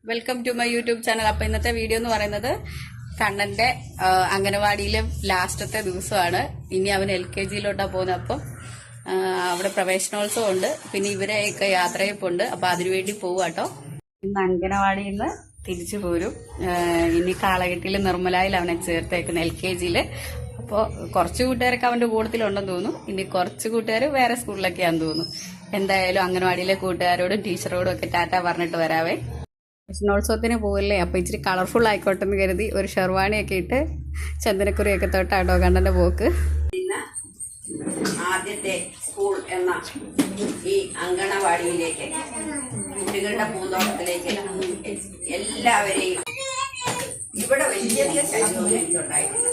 Welcome to my YouTube channel. അപ്പൊ ഇന്നത്തെ video എന്ന് പറയുന്നത് കണ്ണന്റെ അംഗനവാടിയിലെ ലാസ്റ്റത്തെ ദിവസമാണ്. ഇനി അവൻ LKG-ലോട്ടാ പോകുന്നത്. അപ്പം അവിടെ പ്രവേശനോത്സവം ഉണ്ട്, പിന്നെ ഇവരെയൊക്കെ യാത്രയപ്പുണ്ട്. അപ്പൊ അതിനുവേണ്ടി പോവാട്ടോ. ഇന്ന് അംഗനവാടിയിൽ നിന്ന് തിരിച്ചു പോരും. ഇനി കാളകെട്ടിയിൽ നിർമ്മലായിൽ അവനെ ചേർത്തേക്കുന്ന LKG-ല്. അപ്പോൾ കുറച്ച് കൂട്ടുകാരൊക്കെ അവന്റെ കൂട്ടത്തിലുണ്ടെന്ന് തോന്നുന്നു. ഇനി കുറച്ച് കൂട്ടുകാർ വേറെ സ്കൂളിലൊക്കെയാണെന്ന് തോന്നുന്നു. എന്തായാലും അംഗനവാടിയിലെ കൂട്ടുകാരോടും ടീച്ചറോടും ഒക്കെ ടാറ്റ പറഞ്ഞിട്ട് വരാവേ. പ്രവേശനോത്സവത്തിന് പോകല്ലേ, അപ്പോൾ ഇച്ചിരി കളർഫുൾ ആയിക്കോട്ടെ എന്ന് കരുതി ഒരു ഷെർവാണിയൊക്കെ ഇട്ട് ചന്ദനക്കുറിയൊക്കെ തൊട്ടാട്ടോ കണ്ണന്റെ പോക്ക്. ആദ്യത്തെ സ്കൂൾ എന്ന ഈ അങ്കണവാടിയിലേക്ക്, കുട്ടികളുടെ പൂന്തോട്ടത്തിലേക്ക് എല്ലാവരെയും ഇവിടെ വലിയ ശല്യവും എനിക്കുണ്ടായിട്ടില്ല.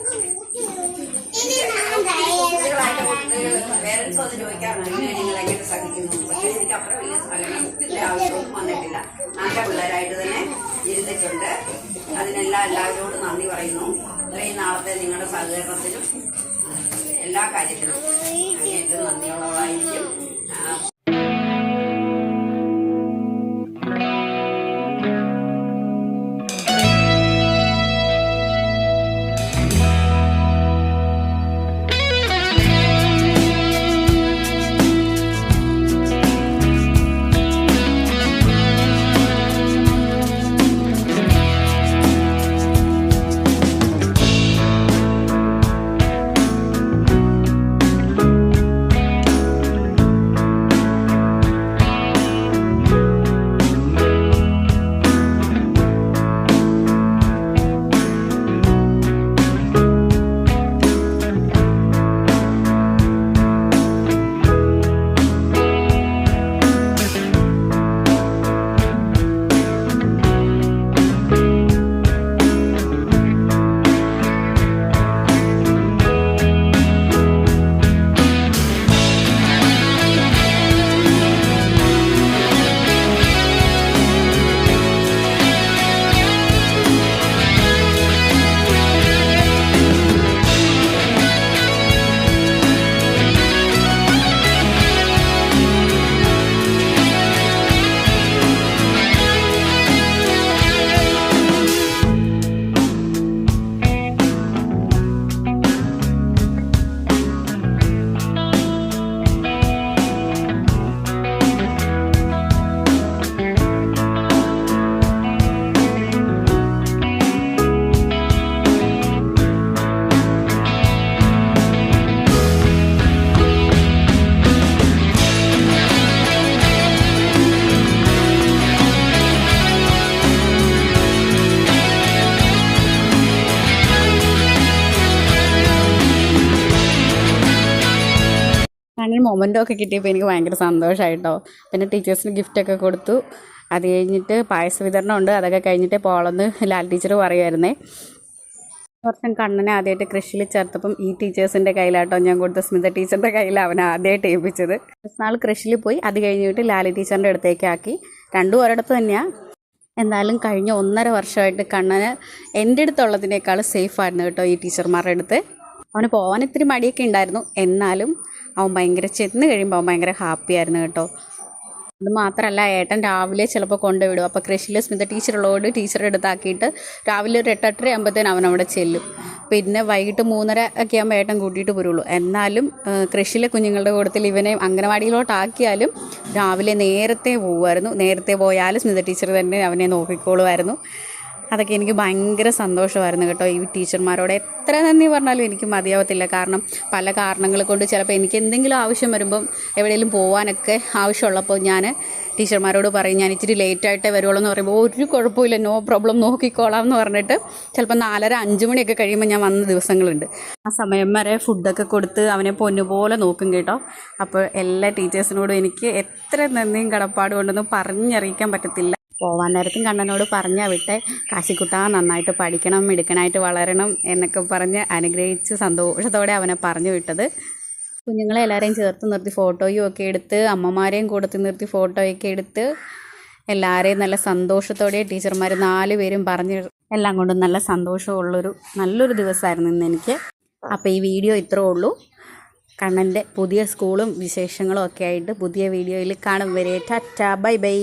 പേരൻസ് വന്ന് ചോദിക്കാറുണ്ട് നിങ്ങൾ എങ്ങനെ സഹിക്കുന്നു. പക്ഷേ എനിക്ക് അത്ര വലിയ സഹനത്തിന്റെ ആവശ്യവും വന്നിട്ടില്ല. നല്ല പിള്ളേരായിട്ട് തന്നെ ഇരുന്നിട്ടുണ്ട്. അതിനെല്ലാം എല്ലാവരോടും നന്ദി പറയുന്നു. ഇത്രയും നാളത്തെ നിങ്ങളുടെ സഹകരണത്തിനും എല്ലാ കാര്യത്തിലും അങ്ങേറ്റം നന്ദിയുള്ളതായിരിക്കും. അങ്ങനെ മൊമെൻ്റോ ഒക്കെ കിട്ടിയപ്പോൾ എനിക്ക് ഭയങ്കര സന്തോഷമായിട്ടോ. പിന്നെ ടീച്ചേഴ്സിന് ഗിഫ്റ്റൊക്കെ കൊടുത്തു. അത് കഴിഞ്ഞിട്ട് പായസ വിതരണം ഉണ്ട്. അതൊക്കെ കഴിഞ്ഞിട്ട് പോളെന്ന് ലാൽ ടീച്ചർ പറയുമായിരുന്നേ. വർഷം കണ്ണനെ ആദ്യമായിട്ട് കൃഷിയിൽ ചേർത്തപ്പം ഈ ടീച്ചേഴ്സിൻ്റെ കയ്യിലാട്ടോ ഞാൻ കൊടുത്ത. സ്മിത ടീച്ചറിൻ്റെ കയ്യിൽ അവനെ ആദ്യമായിട്ട് ഏൽപ്പിച്ചത്. നാൾ കൃഷിയിൽ പോയി അത് കഴിഞ്ഞിട്ട് ലാലി ടീച്ചറിൻ്റെ അടുത്തേക്ക് ആക്കി. രണ്ടും ഒരിടത്ത് തന്നെയാണ്. എന്തായാലും കഴിഞ്ഞ 1.5 വർഷമായിട്ട് കണ്ണന് എൻ്റെ അടുത്തുള്ളതിനേക്കാൾ സേഫായിരുന്നു കേട്ടോ ഈ ടീച്ചർമാരുടെ അടുത്ത്. അവന് പോകാൻ ഇത്തിരി മടിയൊക്കെ ഉണ്ടായിരുന്നു, എന്നാലും അവൻ ഭയങ്കര ചെന്ന് കഴിയുമ്പോൾ അവൻ ഭയങ്കര ഹാപ്പി ആയിരുന്നു കേട്ടോ. അത് മാത്രമല്ല, ഏട്ടൻ രാവിലെ ചിലപ്പോൾ കൊണ്ടുവിടും. അപ്പോൾ കൃഷിയിൽ സ്മിത ടീച്ചറുള്ളതുകൊണ്ട് ടീച്ചറുടെ അടുത്താക്കിയിട്ട് രാവിലെ ഒരു 8-8:30 ആകുമ്പോഴത്തേനും അവനവിടെ ചെല്ലും. പിന്നെ വൈകിട്ട് 3:30 ഒക്കെ ആകുമ്പോൾ ഏട്ടൻ കൂട്ടിയിട്ട് വരുള്ളൂ. എന്നാലും കൃഷിയിലെ കുഞ്ഞുങ്ങളുടെ കൂട്ടത്തിൽ ഇവനെ അംഗനവാടിയിലോട്ടാക്കിയാലും രാവിലെ നേരത്തെ പോകുമായിരുന്നു. നേരത്തെ പോയാലും സ്മിത ടീച്ചർ തന്നെ അവനെ നോക്കിക്കോളുമായിരുന്നു. അതൊക്കെ എനിക്ക് ഭയങ്കര സന്തോഷമായിരുന്നു കേട്ടോ. ഈ ടീച്ചർമാരോട് എത്ര നന്ദി പറഞ്ഞാലും എനിക്ക് മതിയാവത്തില്ല. കാരണം പല കാരണങ്ങൾ കൊണ്ട് ചിലപ്പോൾ എനിക്ക് എന്തെങ്കിലും ആവശ്യം വരുമ്പം എവിടെയെങ്കിലും പോകാനൊക്കെ ആവശ്യമുള്ളപ്പോൾ ഞാൻ ടീച്ചർമാരോട് പറയും ഞാൻ ഇച്ചിരി ലേറ്റായിട്ടേ വരുള്ളൂ എന്ന് പറയുമ്പോൾ ഒരു കുഴപ്പമില്ല, നോ പ്രോബ്ലം, നോക്കിക്കോളാം എന്ന് പറഞ്ഞിട്ട് ചിലപ്പോൾ 4:30-5 മണിയൊക്കെ കഴിയുമ്പോൾ ഞാൻ വന്ന ദിവസങ്ങളുണ്ട്. ആ സമയം വരെ ഫുഡൊക്കെ കൊടുത്ത് അവനെ പൊന്നുപോലെ നോക്കും കേട്ടോ. അപ്പോൾ എല്ലാ ടീച്ചേഴ്സിനോടും എനിക്ക് എത്ര നന്ദിയും കടപ്പാടും ഉണ്ടെന്ന് പറഞ്ഞറിയിക്കാൻ പറ്റത്തില്ല. പോവാൻ നേരത്തും കണ്ണനോട് പറഞ്ഞാൽ വിട്ടെ, കാശിക്കുട്ടാ നന്നായിട്ട് പഠിക്കണം, മിടുക്കനായിട്ട് വളരണം എന്നൊക്കെ പറഞ്ഞ് അനുഗ്രഹിച്ച് സന്തോഷത്തോടെ അവനെ പറഞ്ഞു വിട്ടത്. കുഞ്ഞുങ്ങളെ എല്ലാവരെയും ചേർത്ത് നിർത്തി ഫോട്ടോയും ഒക്കെ എടുത്ത്, അമ്മമാരെയും കൊടുത്ത് നിർത്തി ഫോട്ടോയൊക്കെ എടുത്ത് എല്ലാവരെയും നല്ല സന്തോഷത്തോടെ ടീച്ചർമാർ 4 പേരും പറഞ്ഞ് എല്ലാം കൊണ്ടും നല്ല സന്തോഷമുള്ളൊരു നല്ലൊരു ദിവസമായിരുന്നു ഇന്ന് എനിക്ക്. അപ്പോൾ ഈ വീഡിയോ ഇത്രേ ഉള്ളൂ. കണ്ണൻ്റെ പുതിയ സ്കൂളും വിശേഷങ്ങളും ഒക്കെ ആയിട്ട് പുതിയ വീഡിയോയിൽ കാണും വരെ ടാറ്റ ബൈ ബൈ.